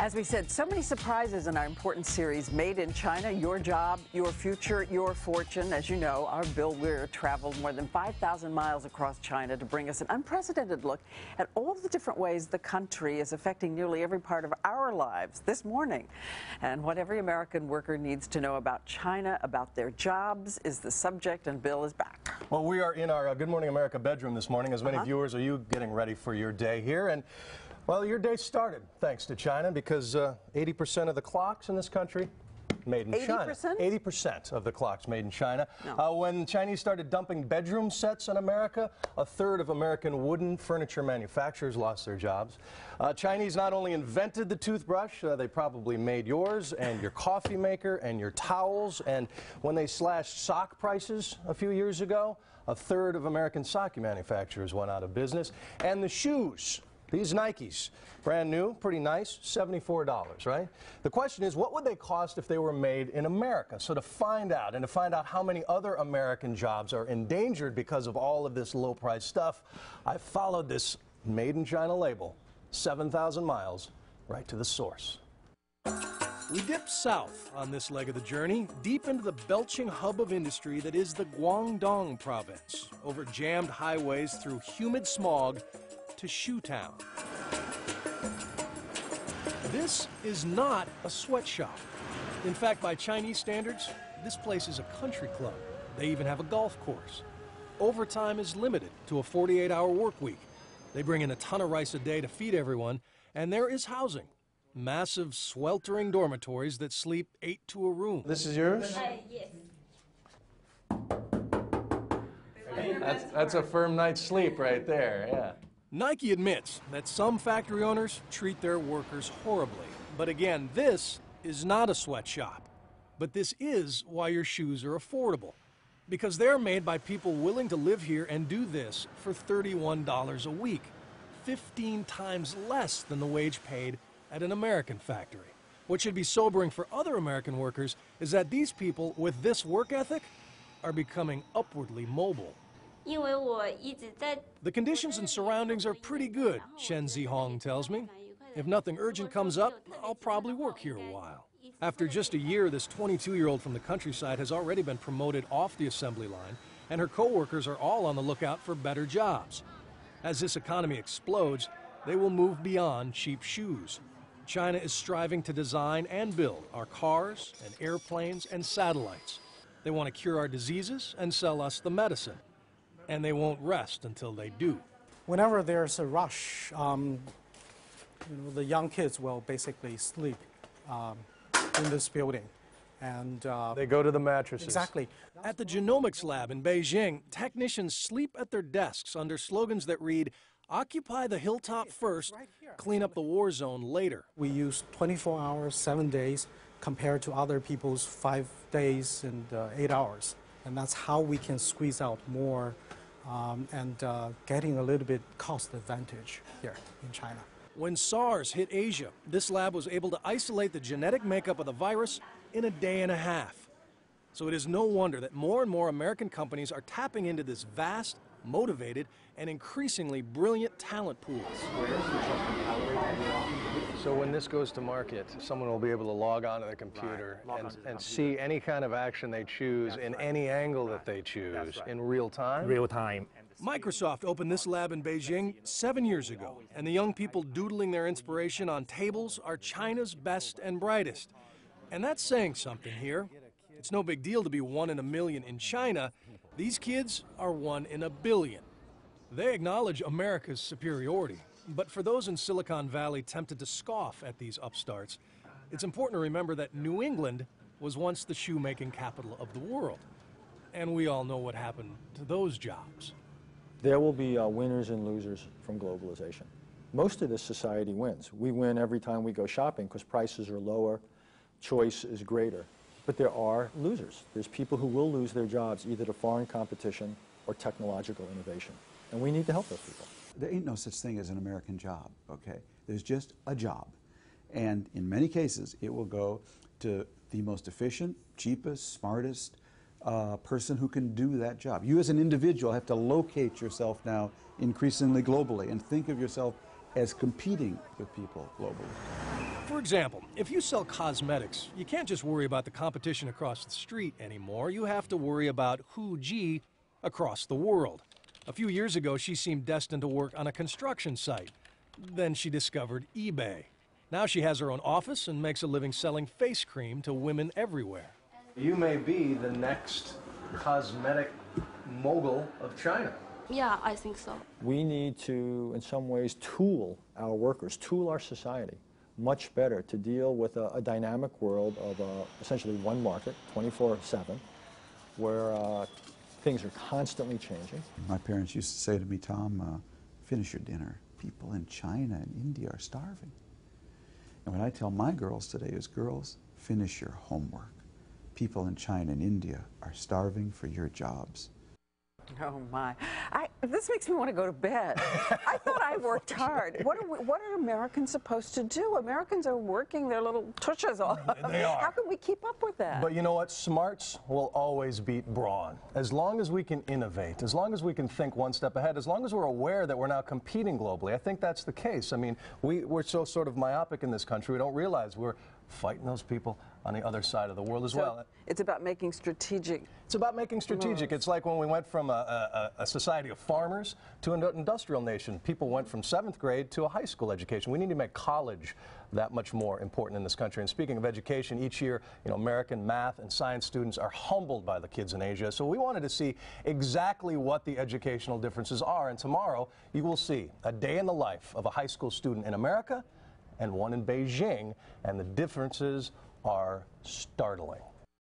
As we said, so many surprises in our important series, Made in China, Your Job, Your Future, Your Fortune. As you know, our Bill Weir traveled more than 5,000 miles across China to bring us an unprecedented look at all the different ways the country is affecting nearly every part of our lives this morning. And what every American worker needs to know about China, about their jobs, is the subject, and Bill is back. Well, we are in our Good Morning America bedroom this morning. As many viewers are you getting ready for your day here. And well, your day started thanks to China because 80% of the clocks in this country made in China. 80% of the clocks made in China. No. When Chinese started dumping bedroom sets in America, a third of American wooden furniture manufacturers lost their jobs. Chinese not only invented the toothbrush, they probably made yours and your coffee maker and your towels. And when they slashed sock prices a few years ago, a third of American sock manufacturers went out of business. And the shoes. These Nikes, brand new, pretty nice, $74, right? The question is, what would they cost if they were made in America? So to find out, and to find out how many other American jobs are endangered because of all of this low-priced stuff, I followed this Made in China label, 7,000 miles, right to the source. We dip south on this leg of the journey, deep into the belching hub of industry that is the Guangdong province, over jammed highways through humid smog to Shoe Town. This is not a sweatshop. In fact, by Chinese standards, this place is a country club. They even have a golf course. Overtime is limited to a 48-hour work week. They bring in a ton of rice a day to feed everyone, and there is housing. Massive, sweltering dormitories that sleep 8 to a room. This is yours? Yes. That's a firm night's sleep right there, yeah. Nike admits that some factory owners treat their workers horribly. But again, this is not a sweatshop. But this is why your shoes are affordable. Because they're made by people willing to live here and do this for $31 a week. 15 times less than the wage paid at an American factory. What should be sobering for other American workers is that these people with this work ethic are becoming upwardly mobile. The conditions and surroundings are pretty good, Chen Zihong tells me. If nothing urgent comes up, I'll probably work here a while. After just a year, this 22-year-old from the countryside has already been promoted off the assembly line, and her co-workers are all on the lookout for better jobs. As this economy explodes, they will move beyond cheap shoes. China is striving to design and build our cars and airplanes and satellites. They want to cure our diseases and sell us the medicine. And they won't rest until they do. Whenever there's a rush, the young kids will basically sleep in this building. And they go to the mattresses. Exactly. At the genomics lab in Beijing, technicians sleep at their desks under slogans that read, "Occupy the hilltop first, clean up the war zone later." We use 24 hours, 7 days, compared to other people's 5 days and 8 hours. And that's how we can squeeze out more and getting a little bit cost advantage here in China. When SARS hit Asia, this lab was able to isolate the genetic makeup of the virus in a day and a half. So it is no wonder that more and more American companies are tapping into this vast, motivated, and increasingly brilliant talent pool. So when this goes to market, someone will be able to log onto the computer and see any kind of action they choose in any angle that they choose in real time? Real time. Microsoft opened this lab in Beijing 7 years ago, and the young people doodling their inspiration on tables are China's best and brightest. And that's saying something here. It's no big deal to be 1 in a million in China. These kids are 1 in a billion. They acknowledge America's superiority. But for those in Silicon Valley tempted to scoff at these upstarts, it's important to remember that New England was once the shoemaking capital of the world. And we all know what happened to those jobs. There will be winners and losers from globalization. Most of this society wins. We win every time we go shopping because prices are lower, choice is greater. But there are losers. There's people who will lose their jobs either to foreign competition or technological innovation. And we need to help those people. There ain't no such thing as an American job, okay? There's just a job. And in many cases, it will go to the most efficient, cheapest, smartest person who can do that job. You as an individual have to locate yourself now increasingly globally and think of yourself as competing with people globally. For example, if you sell cosmetics, you can't just worry about the competition across the street anymore. You have to worry about Hu Ji across the world. A few years ago, she seemed destined to work on a construction site. Then she discovered eBay. Now she has her own office and makes a living selling face cream to women everywhere. You may be the next cosmetic mogul of China. Yeah, I think so. We need to, in some ways, tool our workers, tool our society much better to deal with a dynamic world of essentially one market, 24/7, where things are constantly changing. My parents used to say to me, Tom, finish your dinner. People in China and India are starving. And what I tell my girls today is, girls, finish your homework. People in China and India are starving for your jobs. Oh my! This makes me want to go to bed. I thought I worked hard. What are Americans supposed to do? Americans are working their little tushes off. They are. How can we keep up with that? But you know what? Smarts will always beat brawn. As long as we can innovate, as long as we can think one step ahead, as long as we're aware that we're now competing globally, I think that's the case. I mean, we're so sort of myopic in this country, we don't realize we're fighting those people on the other side of the world as well. It's about making strategic. It's about making strategic. It's like when we went from a society of farmers to an industrial nation. People went from 7th grade to a high school education. We need to make college that much more important in this country. And speaking of education, each year, American math and science students are humbled by the kids in Asia. So we wanted to see exactly what the educational differences are. And tomorrow, you will see a day in the life of a high school student in America and one in Beijing, and the differences are startling.